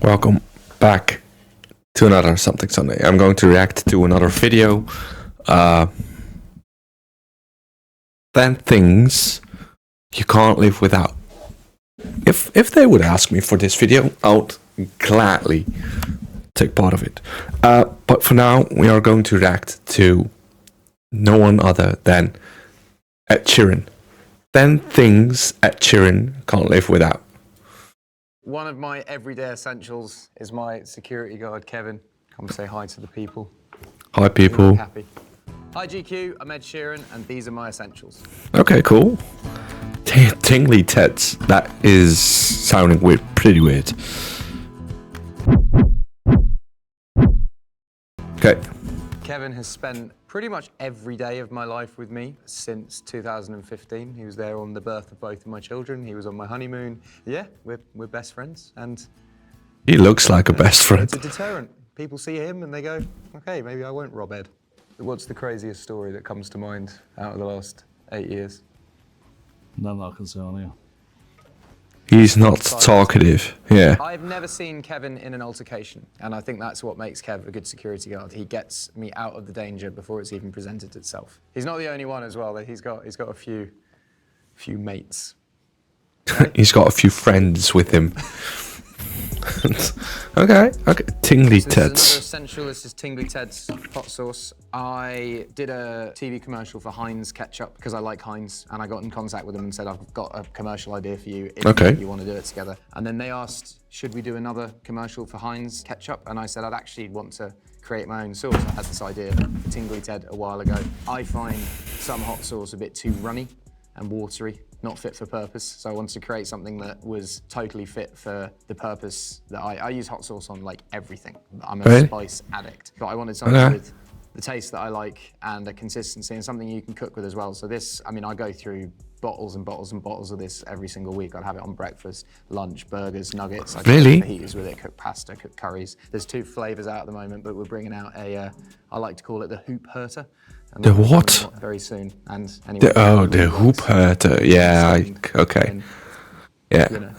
Welcome back to another Something Sunday. I'm going to react to another video. 10 things you can't live without. If they would ask me for this video, I would gladly take part of it. But for now, we are going to react to no one other than Ed Sheeran. 10 things Ed Sheeran can't live without. One of my everyday essentials is my security guard, Kevin. Come say hi to the people. Hi, people. Happy. Hi, GQ. I'm Ed Sheeran, and these are my essentials. Okay, cool. Tingly Ted. That is sounding weird, pretty weird. Okay. Kevin has spent pretty much every day of my life with me since 2015. He was there on the birth of both of my children. He was on my honeymoon. Yeah, we're best friends, and He looks like a best friend. it's a deterrent. People see him and they go, okay, maybe I won't rob Ed. What's the craziest story that comes to mind out of the last 8 years? None that I can say on here. He's not talkative. Yeah. I've never seen Kevin in an altercation, and I think that's what makes Kev a good security guard. He gets me out of the danger before it's even presented itself. He's not the only one as well. He's got a few mates. He's got a few friends with him. Okay. Tingly So this is Teds. another essential. This is Tingly Ted's hot sauce. I did a TV commercial for Heinz ketchup because I like Heinz, and I got in contact with them and said, I've got a commercial idea for you if you want to do it together. And then they asked, should we do another commercial for Heinz ketchup? And I said, I'd actually want to create my own sauce. I had this idea for Tingly Ted a while ago. I find some hot sauce a bit too runny and watery, not fit for purpose. So I wanted to create something that was totally fit for the purpose that I use hot sauce on like everything. I'm a spice addict, but I wanted something with the taste that I like and a consistency and something you can cook with as well. So this, I mean, I go through bottles and bottles and bottles of this every single week. I'd have it on breakfast, lunch, burgers, nuggets. I Really? cook fajitas with it, cook pasta, cook curries. There's 2 flavors out at the moment, but we're bringing out a, I like to call it the hoop hurter. And The what? Very soon. And anyway, The hoop hurter. Yeah, okay. Yeah. You know.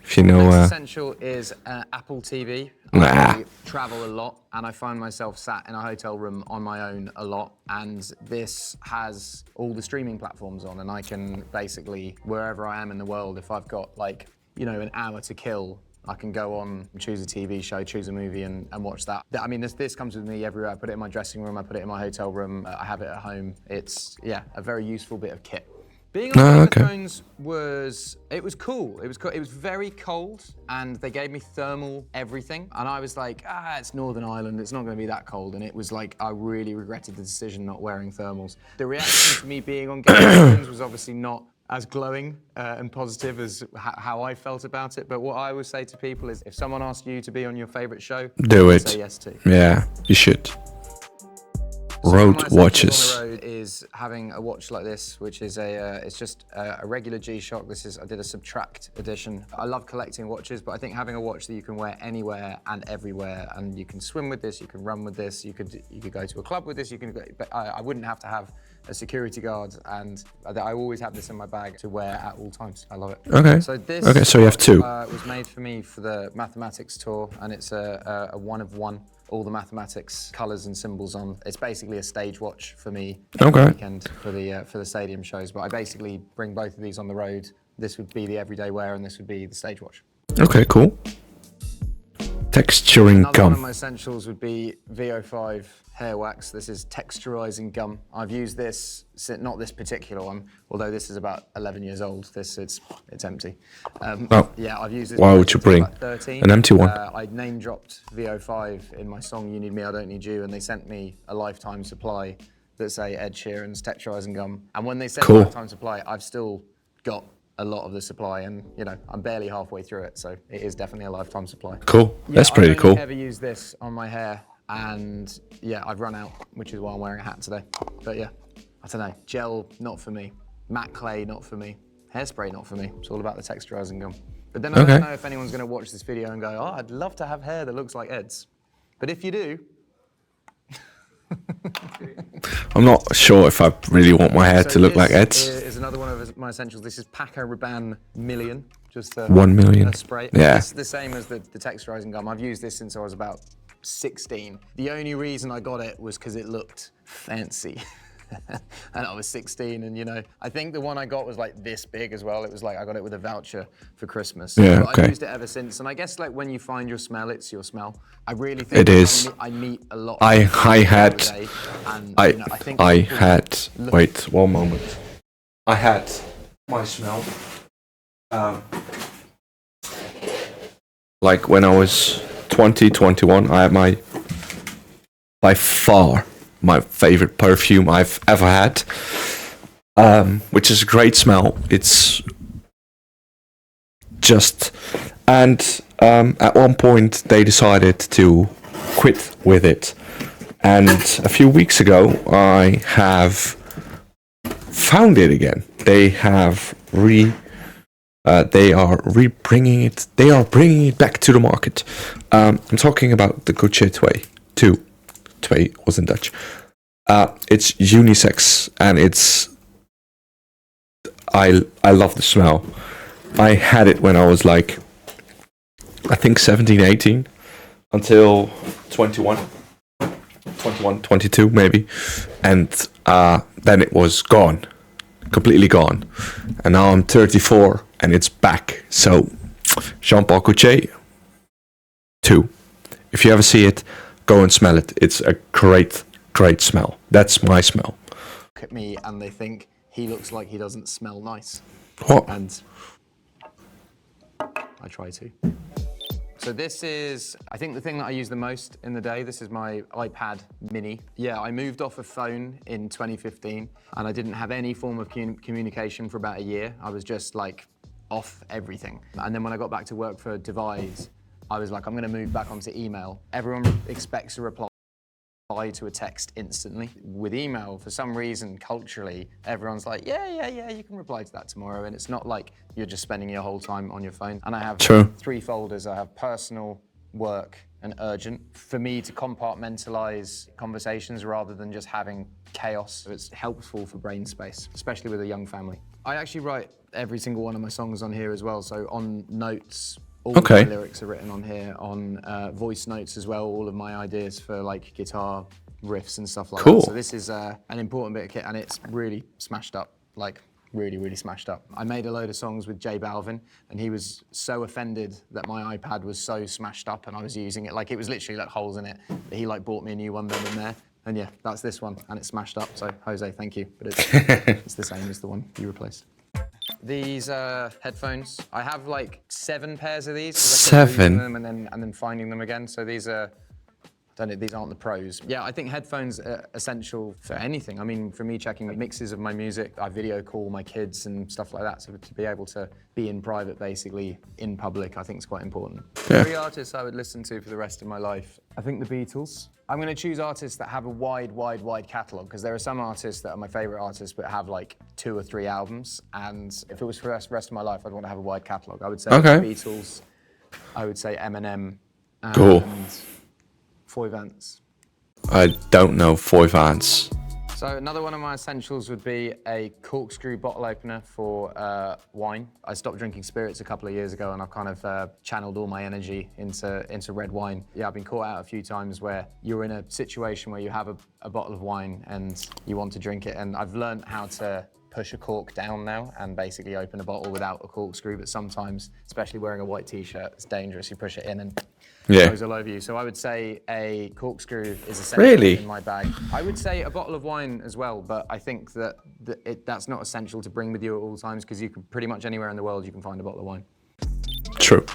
If you know, Next essential is Apple TV. I travel a lot, and I find myself sat in a hotel room on my own a lot, and this has all the streaming platforms on, and I can basically, wherever I am in the world, if I've got like, you know, an hour to kill, I can go on, choose a TV show, choose a movie, and watch that. I mean, this comes with me everywhere. I put it in my dressing room, I put it in my hotel room, I have it at home. It's, yeah, a very useful bit of kit. Being on Game of Thrones was cool. It was very cold, and they gave me thermal everything. And I was like, it's Northern Ireland, it's not gonna be that cold. And it was like, I really regretted the decision not wearing thermals. The reaction to me being on Game of Thrones was obviously not as glowing and positive as how I felt about it. But what I would say to people is, if someone asks you to be on your favorite show, do it. Say yes to. Yeah, you should. Road watches. On the road is having a watch like this, which is it's just a regular G-Shock. I did a Subtract edition. I love collecting watches, but I think having a watch that you can wear anywhere and everywhere, and you can swim with this, you can run with this, you could go to a club with this. I wouldn't have to have a security guard, and I always have this in my bag to wear at all times. I love it. Okay. So this so you have 2. was made for me for the mathematics tour, and it's a 1 of 1. All the mathematics colours and symbols on. It's basically a stage watch for me every weekend for the stadium shows. But I basically bring both of these on the road. This would be the everyday wear, and this would be the stage watch. Okay, cool. Texturing Another gum. one of my essentials would be VO5 hair wax. This is texturizing gum. I've used this, not this particular one, although this is about 11 years old. It's empty. Yeah, I've used this. Why would you bring an empty one? I name dropped VO5 in my song "You Need Me, I Don't Need You," and they sent me a lifetime supply that say Ed Sheeran's texturizing gum. And when they sent me a lifetime supply, I've still got a lot of the supply, and you know, I'm barely halfway through it, so it is definitely a lifetime supply. Cool. That's pretty cool. I've never used this on my hair, and yeah, I've run out, which is why I'm wearing a hat today. But yeah, I don't know. Gel, not for me. Matte clay, not for me. Hairspray, not for me. It's all about the texturizing gum. But then I don't know if anyone's going to watch this video and go, I'd love to have hair that looks like Ed's. But if you do, I'm not sure if I really want my hair to look like Ed's. Is another one of my essentials. This is Paco Rabanne Million. Just a 1 million. a spray. Yeah. It's the same as the texturizing gum. I've used this since I was about 16. The only reason I got it was because it looked fancy. And I was 16, and you know, I think the one I got was like this big as well. It was like I got it with a voucher for Christmas. Yeah, But okay. I've used it ever since, and I guess like when you find your smell, it's your smell. I really think It is. I meet a lot. I of people had- every day, and, I you know, I think I people had. look- Wait, one moment. I had my smell. Like when I was 20, 21, I had my, by far, my favorite perfume I've ever had, which is a great smell. It's just, and at one point they decided to quit with it, and a few weeks ago I have found it again. They have they are bringing it back to the market. I'm talking about the Gucci Twee was in Dutch. It's unisex, and it's I love the smell. I had it when I was like, I think 17, 18, until 21, 22 maybe, and then it was gone, completely gone, and now I'm 34 and it's back. So Jean-Paul Gaultier 2. If you ever see it, go and smell it. It's a great smell. That's my smell. Look at me and they think he looks like he doesn't smell nice. What? And I try to. So this is, I think, the thing that I use the most in the day. This is my iPad mini. Yeah, I moved off a phone in 2015 and I didn't have any form of communication for about a year. I was just like off everything. And then when I got back to work for Devise, I was like, I'm gonna move back onto email. Everyone expects a reply to a text instantly. With email, for some reason, culturally, everyone's like, yeah, you can reply to that tomorrow. And it's not like you're just spending your whole time on your phone. And I have True. 3 folders. I have personal, work, and urgent. For me to compartmentalize conversations rather than just having chaos. It's helpful for brain space, especially with a young family. I actually write every single one of my songs on here as well. So on notes, all Okay. of my lyrics are written on here, on voice notes as well, all of my ideas for like guitar riffs and stuff like Cool. that. So this is an important bit of kit, and it's really smashed up, like really smashed up. I made a load of songs with J Balvin, and he was so offended that my iPad was so smashed up and I was using it, like it was literally like holes in it, that he like bought me a new one then and there. And yeah, that's this one, and it's smashed up, so Jose, thank you. But it's the same as the one you replaced. These headphones, I have like 7 pairs of these. 'Cause I keep losing 7? them and then finding them again. So these are, I don't know, these aren't the pros. Yeah, I think headphones are essential for anything. I mean, for me, checking mixes of my music, I video call my kids and stuff like that. So to be able to be in private, basically, in public, I think is quite important. Yeah. 3 artists I would listen to for the rest of my life. I think the Beatles. I'm going to choose artists that have a wide catalogue, because there are some artists that are my favourite artists but have like 2 or 3 albums, and if it was for the rest of my life, I'd want to have a wide catalogue. I would say Okay. the Beatles, I would say Eminem, and Cool. Foy Vance. I don't know Foy Vance. So another one of my essentials would be a corkscrew bottle opener for wine. I stopped drinking spirits a couple of years ago, and I've kind of channeled all my energy into red wine. Yeah, I've been caught out a few times where you're in a situation where you have a bottle of wine and you want to drink it, and I've learned how to push a cork down now and basically open a bottle without a corkscrew, but sometimes, especially wearing a white t-shirt, it's dangerous. You push it in and Yeah. goes all over you. So I would say a corkscrew is essential Really? in my bag. I would say a bottle of wine as well, but I think that that's not essential to bring with you at all times, because you can pretty much anywhere in the world you can find a bottle of wine. True.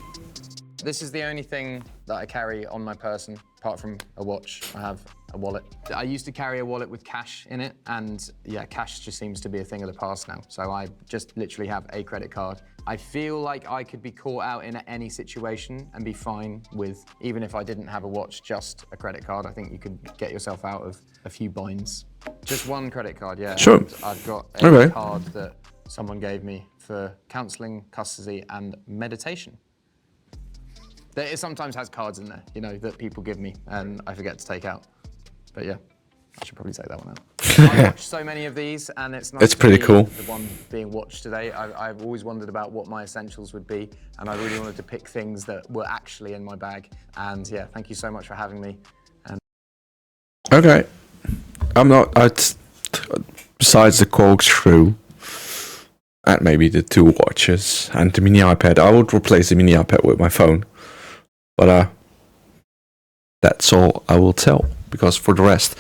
This is the only thing that I carry on my person, apart from a watch. I have a wallet. I used to carry a wallet with cash in it, and yeah, cash just seems to be a thing of the past now. So I just literally have a credit card. I feel like I could be caught out in any situation and be fine with, even if I didn't have a watch, just a credit card. I think you could get yourself out of a few binds. Just one credit card, yeah. Sure. And I've got a Okay. card that someone gave me for counselling, custody, and meditation. It sometimes has cards in there, you know, that people give me and I forget to take out. But yeah, I should probably take that one out. I watch so many of these, and it's nice. It's pretty to be cool. The one being watched today. I've always wondered about what my essentials would be, and I really wanted to pick things that were actually in my bag. And yeah, thank you so much for having me. And Okay. I'm not. Besides the corkscrew and maybe the 2 watches and the mini iPad, I would replace the mini iPad with my phone. But that's all I will tell, because for the rest,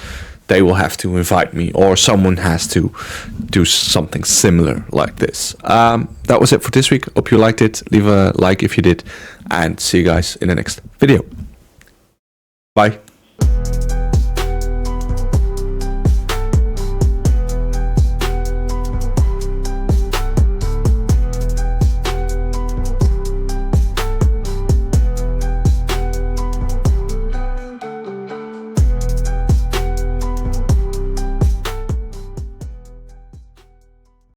they will have to invite me, or someone has to do something similar like this. That was it for this week. Hope you liked it. Leave a like if you did, and see you guys in the next video. Bye.